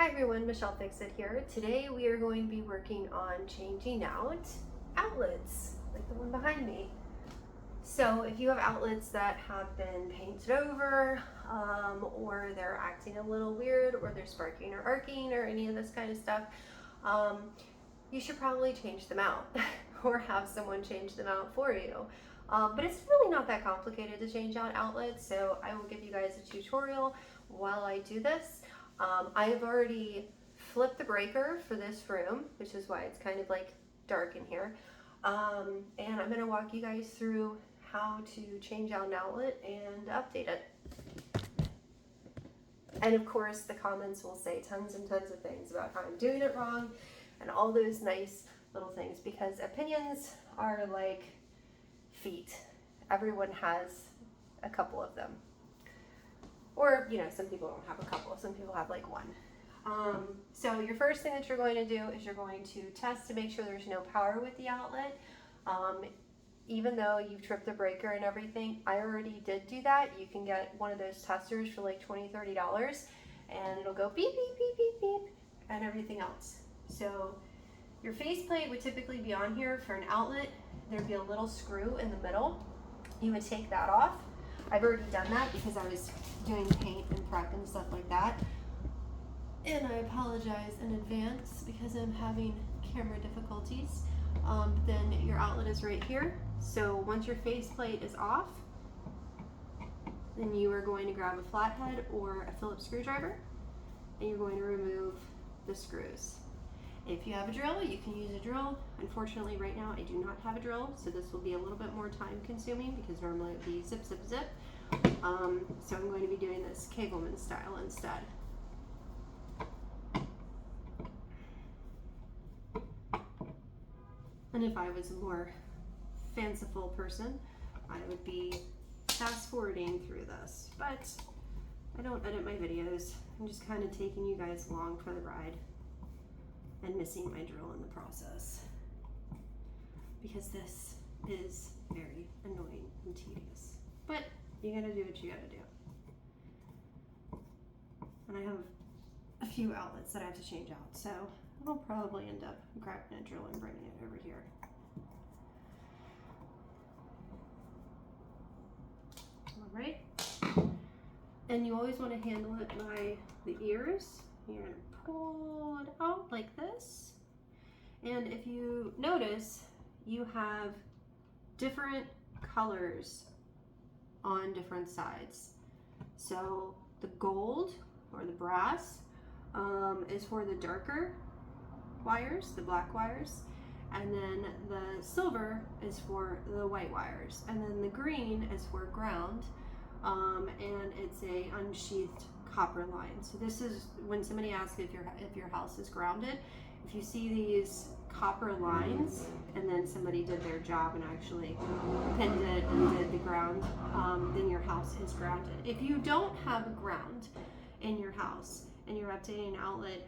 Hi everyone, Michelle Fixit here. Today we are going to be working on changing out outlets, like the one behind me. So if you have outlets that have been painted over, or they're acting a little weird, or they're sparking or arcing, or any of this kind of stuff, you should probably change them out or have someone change them out for you. But it's really not that complicated to change out outlets, so I will give you guys a tutorial while I do this. I have already flipped the breaker for this room, which is why it's kind of like dark in here. And I'm going to walk you guys through how to change out an outlet and update it. And of course, the comments will say tons and tons of things about how I'm doing it wrong and all those nice little things, because opinions are like feet. Everyone has a couple of them. Or, you know, some people don't have a couple, some people have like one. So your first thing that you're going to do is you're going to test to make sure there's no power with the outlet. Even though you've tripped the breaker and everything, I already did do that. You can get one of those testers for like $20, $30, and it'll go beep, beep, beep, beep, beep, and everything else. So your faceplate would typically be on here for an outlet. There'd be a little screw in the middle. You would take that off. I've already done that because I was doing paint and prep and stuff like that. And I apologize in advance because I'm having camera difficulties. Then your outlet is right here. So once your faceplate is off, then you are going to grab a flathead or a Phillips screwdriver, and you're going to remove the screws. If you have a drill, you can use a drill. Unfortunately, right now I do not have a drill, so this will be a little bit more time consuming because normally it would be zip, zip, zip. So I'm going to be doing this Kagelman style instead. And if I was a more fanciful person, I would be fast forwarding through this, but I don't edit my videos. I'm just kind of taking you guys along for the ride and missing my drill in the process, because this is very annoying and tedious, but you gotta do what you gotta do. And I have a few outlets that I have to change out, so I'll probably end up grabbing a drill and bringing it over here. All right, and you always want to handle it by the ears. You're gonna pull it out like this, and if you notice, you have different colors on different sides. So the gold or the brass is for the darker wires, the black wires, and then the silver is for the white wires, and then the green is for ground, and it's a unsheathed copper line. So this is when somebody asks if your house is grounded. If you see these copper lines and then somebody did their job and actually pinned it and did the ground, then your house is grounded. If you don't have a ground in your house and you're updating an outlet,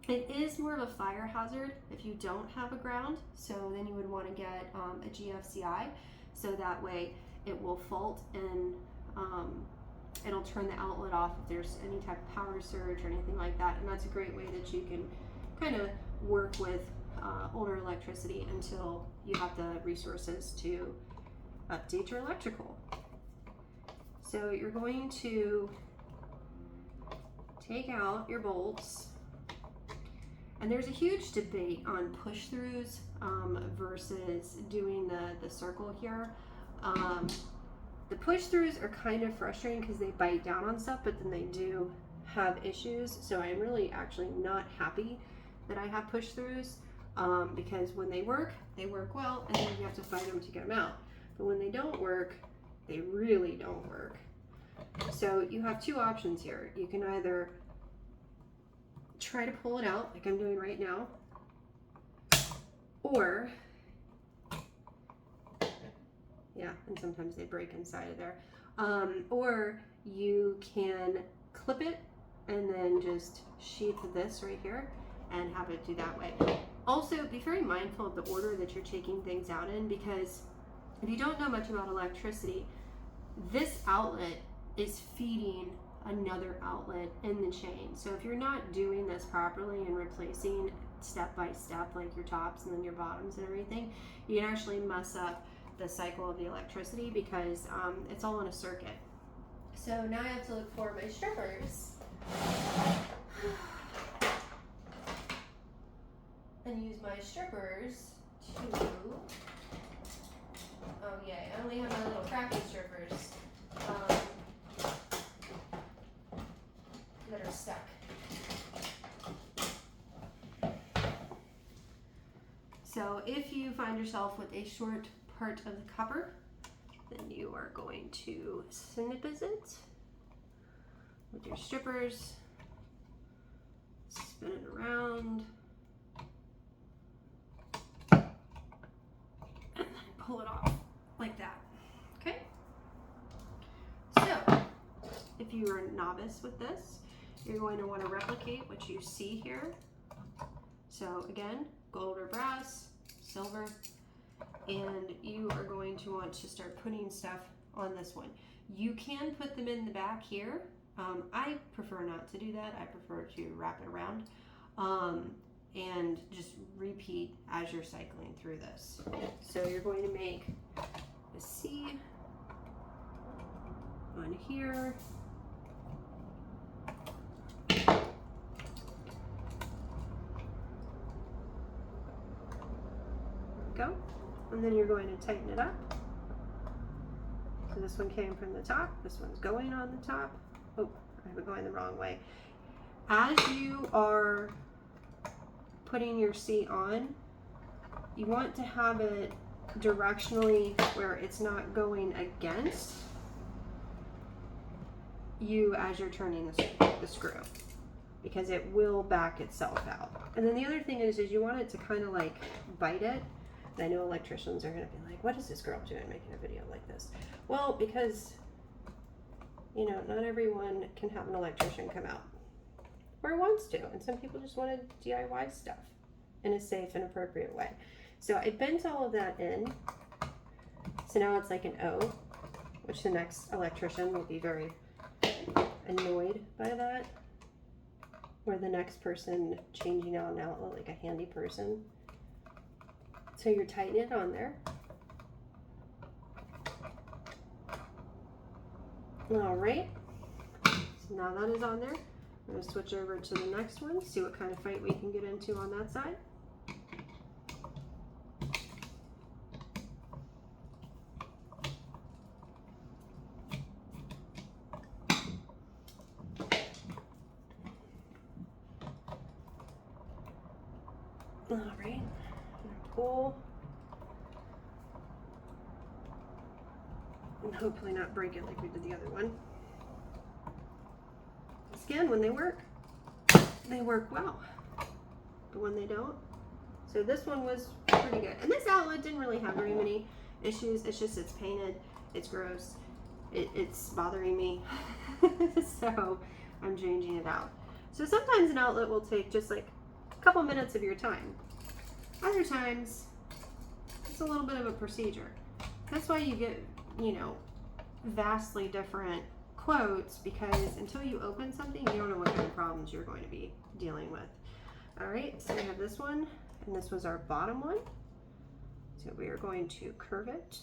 it is more of a fire hazard if you don't have a ground. So then you would want to get a GFCI, so that way it will fault and it'll turn the outlet off if there's any type of power surge or anything like that. And that's a great way that you can kind of work with older electricity until you have the resources to update your electrical. So you're going to take out your bolts, and there's a huge debate on push-throughs versus doing the circle here. The push-throughs are kind of frustrating because they bite down on stuff, but then they do have issues. So I'm really actually not happy that I have push-throughs, because when they work well, and then you have to fight them to get them out. But when they don't work, they really don't work. So you have two options here. You can either try to pull it out like I'm doing right now, or and sometimes they break inside of there, or you can clip it and then just sheath this right here and have it do that way. Also, be very mindful of the order that you're taking things out in, because if you don't know much about electricity, this outlet is feeding another outlet in the chain. So if you're not doing this properly and replacing step by step, like your tops and then your bottoms and everything, you can actually mess up the cycle of the electricity because it's all in a circuit. So now I have to look for my strippers and use my strippers to, oh yay, I only have my little crappy strippers that are stuck. So if you find yourself with a short part of the cover, then you are going to snip it with your strippers, spin it around, and then pull it off like that. Okay? So, if you are a novice with this, you're going to want to replicate what you see here. So again, gold or brass, silver, and you are going to want to start putting stuff on this one. You can put them in the back here. I prefer not to do that. I prefer to wrap it around and just repeat as you're cycling through this. So you're going to make a C on here. Go, and then you're going to tighten it up. So this one came from the top, this one's going on the top. Oh, I have it going the wrong way. As you are putting your C on, you want to have it directionally where it's not going against you as you're turning the screw, because it will back itself out. And then the other thing is you want it to kind of like bite it. And I know electricians are going to be like, what is this girl doing making a video like this? Well, because, you know, not everyone can have an electrician come out or wants to. And some people just want to DIY stuff in a safe and appropriate way. So I bent all of that in. So now it's like an O, which the next electrician will be very annoyed by that. Or the next person changing out an outlet, like a handy person. So you're tightening it on there. All right, so now that is on there. I'm gonna switch over to the next one, see what kind of fight we can get into on that side. All right, pull. And hopefully not break it like we did the other one. Again, when they work well. But when they don't, so this one was pretty good. And this outlet didn't really have very many issues. It's just it's painted, it's gross, it's bothering me. So I'm changing it out. So sometimes an outlet will take just like a couple minutes of your time. Other times, it's a little bit of a procedure. That's why you get, you know, vastly different quotes, because until you open something, you don't know what kind of problems you're going to be dealing with. All right, so we have this one, and this was our bottom one. So we are going to curve it.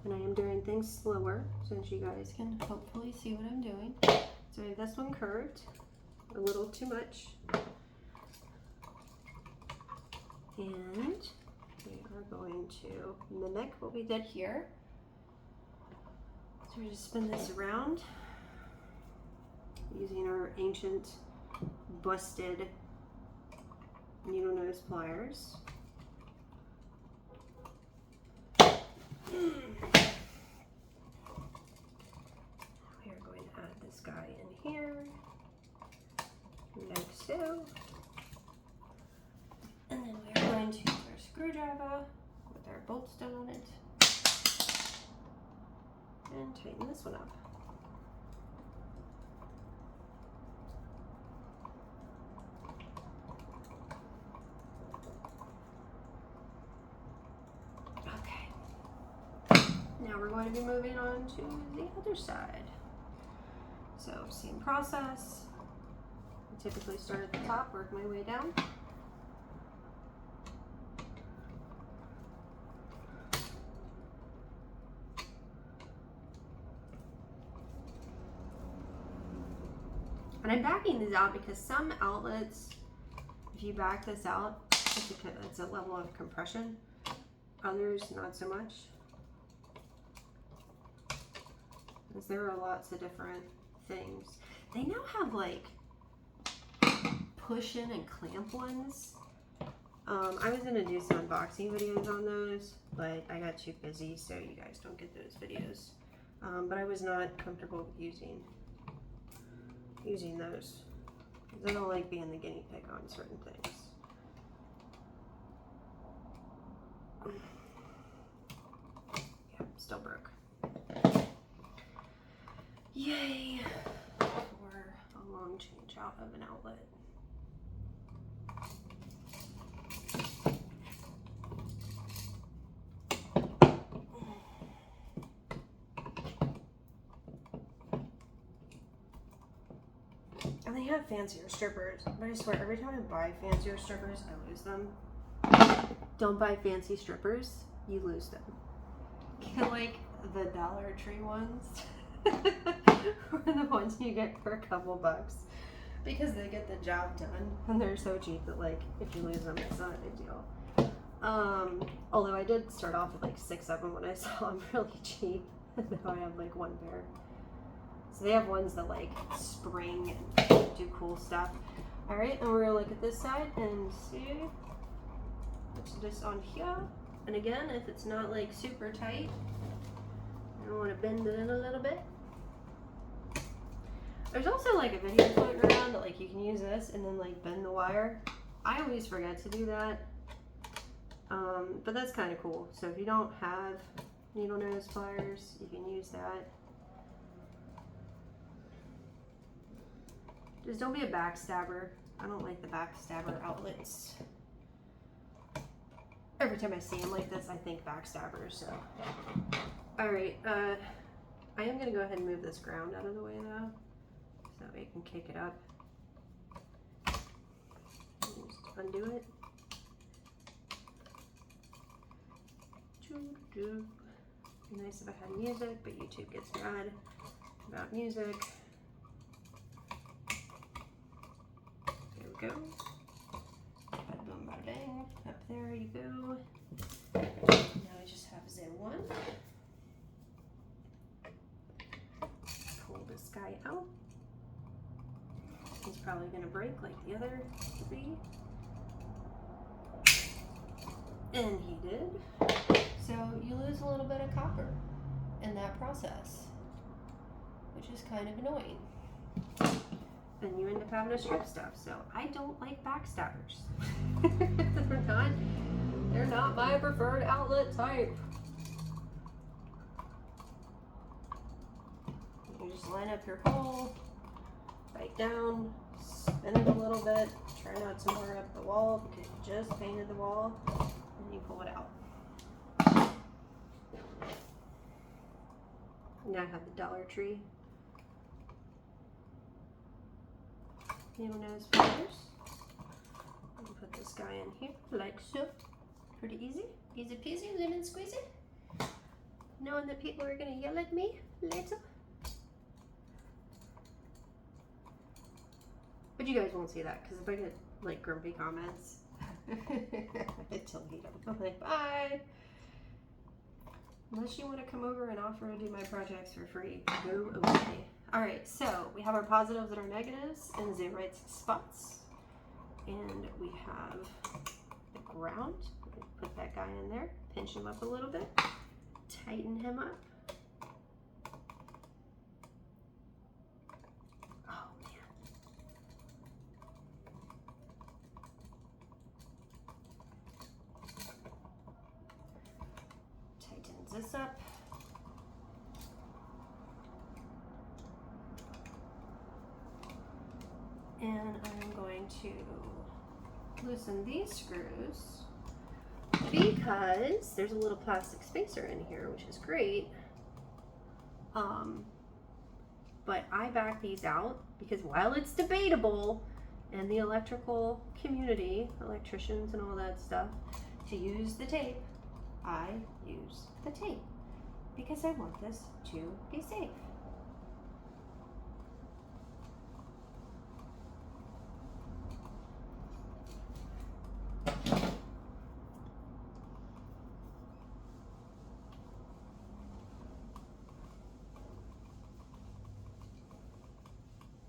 And I am doing things slower so that you guys can hopefully see what I'm doing. So we have this one curved, a little too much. And we are going to mimic what we did here. So we just spin this around using our ancient busted needle nose pliers. We are going to add this guy in here, like so. And then we are going to use our screwdriver with our bolts down on it and tighten this one up. Okay. Now we're going to be moving on to the other side. So same process. I typically start at the top, work my way down. And I'm backing these out because some outlets, if you back this out, it's a level of compression. Others, not so much. Because there are lots of different things. They now have like push in and clamp ones. I was gonna do some unboxing videos on those, but I got too busy, so you guys don't get those videos. But I was not comfortable with using those. I don't like being the guinea pig on certain things. Yeah, still broke. Yay for a long change out of an outlet. And they have fancier strippers, but I swear every time I buy fancier strippers, I lose them. Don't buy fancy strippers, you lose them. Get like the Dollar Tree ones, or the ones you get for a couple bucks, because they get the job done, and they're so cheap that like if you lose them, it's not a big deal. Although I did start off with like 6 of them when I saw them really cheap, and now I have like 1 pair. So they have ones that like spring and do cool stuff. All right, and we're gonna look at this side and see what's this on here. And again, if it's not like super tight, I want to bend it in a little bit. There's also like a video floating around that like you can use this and then like bend the wire. I always forget to do that, but that's kind of cool. So if you don't have needle nose pliers, you can use that. Just don't be a backstabber. I don't like the backstabber outlets. Every time I see them like this, I think backstabbers, so. All right, I am gonna go ahead and move this ground out of the way though, so that way you can kick it up. Just undo it. Be nice if I had music, but YouTube gets mad about music. Go. Bada boom, bada bang. Up there you go. Now I just have Z1. Pull this guy out. He's probably going to break like the other 3. And he did. So you lose a little bit of copper in that process, which is kind of annoying. And you end up having to strip stuff. So I don't like backstabbers. They're not my preferred outlet type. You just line up your hole, bite down, spin it a little bit, try not to moor up the wall because you just painted the wall, and you pull it out. Now I have the Dollar Tree needle nose pliers. Put this guy in here like so. Pretty easy. Easy peasy, lemon squeezy. Knowing that people are going to yell at me later. But you guys won't see that because if I get like grumpy comments, I delete them. I'm like, bye. Unless you want to come over and offer to do my projects for free, go away. All right, so we have our positives and our negatives in the right spots. And we have the ground. Put that guy in there, pinch him up a little bit, tighten him up. Oh man. Tightens this up. And I'm going to loosen these screws because there's a little plastic spacer in here, which is great, But I back these out because while it's debatable in the electrical community, electricians and all that stuff, to use the tape, I use the tape because I want this to be safe.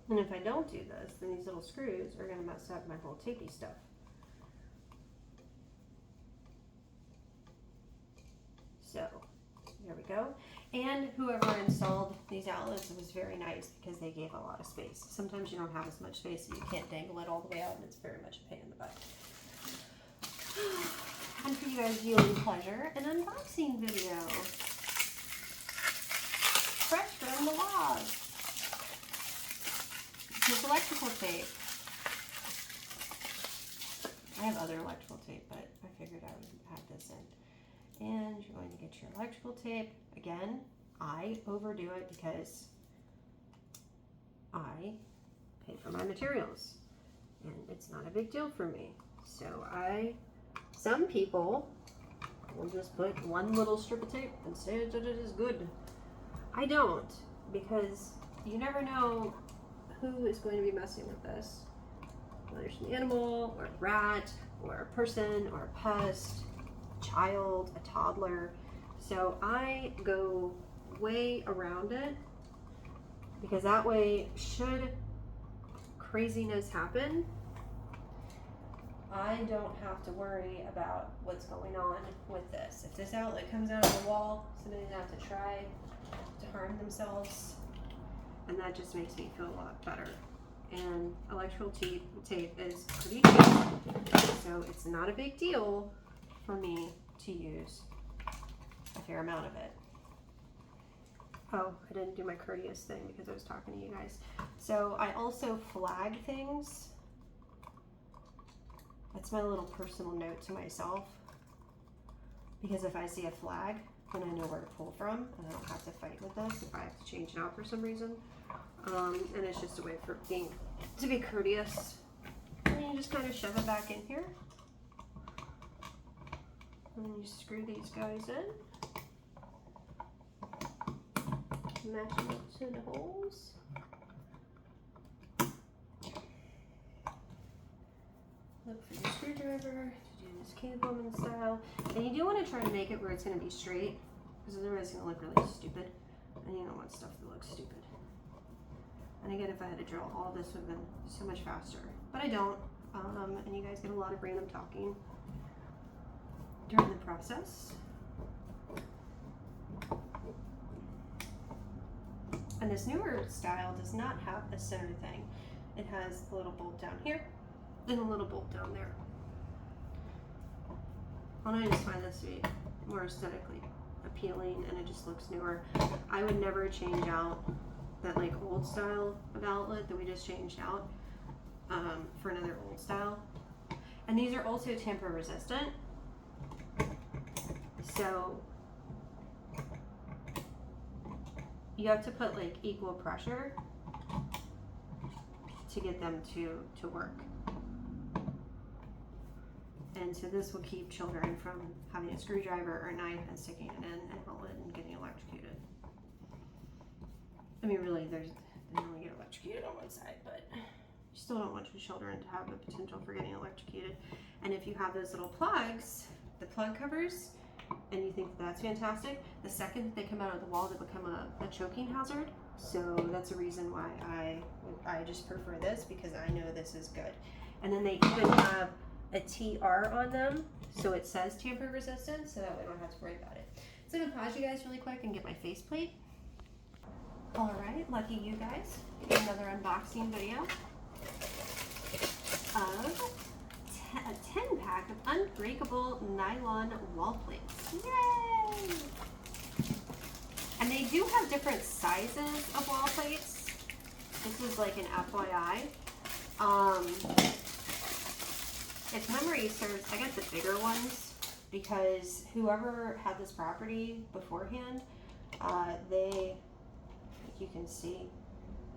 And if I don't do this, then these little screws are going to mess up my whole tapey stuff. So, there we go. And whoever installed these outlets was very nice because they gave a lot of space. Sometimes you don't have as much space, so you can't dangle it all the way out, and it's very much a pain in the butt. And for you guys viewing pleasure, an unboxing video. Fresh from the log. This electrical tape. I have other electrical tape, but I figured I would add this in. And you're going to get your electrical tape. Again, I overdo it because I pay for my materials. And it's not a big deal for me. So some people will just put one little strip of tape and say that it is good. I don't, because you never know who is going to be messing with this. Whether it's an animal, or a rat, or a person, or a pest, a child, a toddler. So I go way around it, because that way, should craziness happen, I don't have to worry about what's going on with this. If this outlet comes out of the wall, somebody's gonna have to try to harm themselves, and that just makes me feel a lot better. And electrical tape is pretty cheap, so it's not a big deal for me to use a fair amount of it. Oh, I didn't do my courteous thing because I was talking to you guys. So I also flag things. That's my little personal note to myself, because if I see a flag, then I know where to pull from, and I don't have to fight with this if I have to change it out for some reason. And it's just a way for to be courteous. And you just kind of shove it back in here, and then you screw these guys in, match them up to the holes. Look for your screwdriver to do this cave woman style. And you do want to try to make it where it's going to be straight, because otherwise it's going to look really stupid. And you don't want stuff that looks stupid. And again, if I had to drill, all this would have been so much faster. But I don't. And you guys get a lot of random talking during the process. And this newer style does not have a center thing. It has a little bolt down here and a little bolt down there. And I just find this to be more aesthetically appealing, and it just looks newer. I would never change out that like old style of outlet that we just changed out for another old style. And these are also tamper resistant, so you have to put like equal pressure to get them to work. And so this will keep children from having a screwdriver or a knife and sticking it in an outlet and getting electrocuted. I mean, really, they only get electrocuted on one side, but you still don't want your children to have the potential for getting electrocuted. And if you have those little plugs, the plug covers, and you think that's fantastic, the second they come out of the wall, they become a choking hazard. So that's a reason why I just prefer this, because I know this is good. And then they even have a TR on them, so it says tamper resistant, so that way I don't have to worry about it. So I'm gonna pause you guys really quick and get my faceplate. All right, lucky you guys, get another unboxing video of a 10-pack of unbreakable nylon wall plates. Yay! And they do have different sizes of wall plates. This is like an FYI. If memory serves, I got the bigger ones because whoever had this property beforehand, they you can see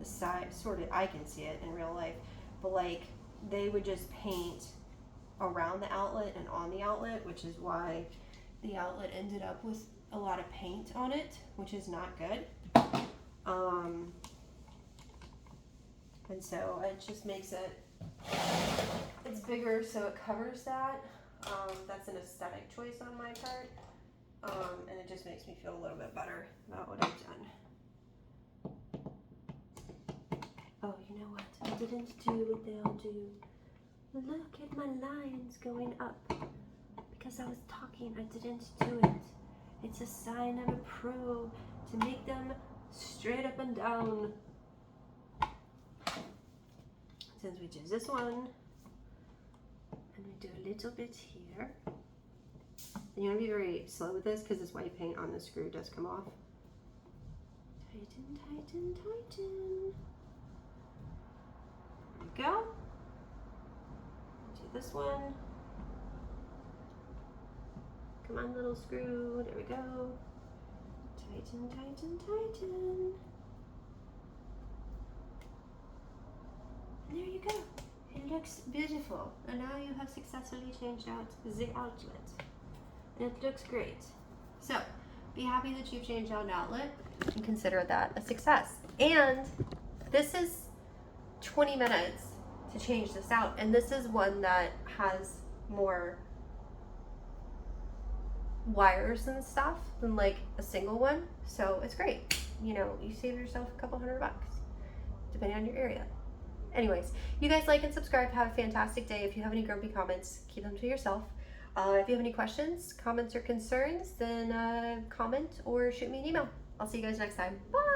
the side, sort of, I can see it in real life, but like they would just paint around the outlet and on the outlet, which is why the outlet ended up with a lot of paint on it, which is not good. And so it just makes it's bigger, so it covers that. That's an aesthetic choice on my part. And it just makes me feel a little bit better about what I've done. Oh, you know what? I didn't do what they all do. Look at my lines going up. Because I was talking, I didn't do it. It's a sign I'm a pro to make them straight up and down. Since we do this one, and we do a little bit here. And you want to be very slow with this because this white paint on the screw does come off. Tighten, tighten, tighten. There we go. Do this one. Come on, little screw. There we go. Tighten, tighten, tighten. And there you go. It looks beautiful. And now you have successfully changed out the outlet. And it looks great. So, be happy that you've changed out an outlet and consider that a success. And this is 20 minutes to change this out. And this is one that has more wires and stuff than like a single one. So it's great. You know, you save yourself a couple $100 depending on your area. Anyways, you guys like and subscribe. Have a fantastic day. If you have any grumpy comments, keep them to yourself. If you have any questions, comments, or concerns, then comment or shoot me an email. I'll see you guys next time. Bye!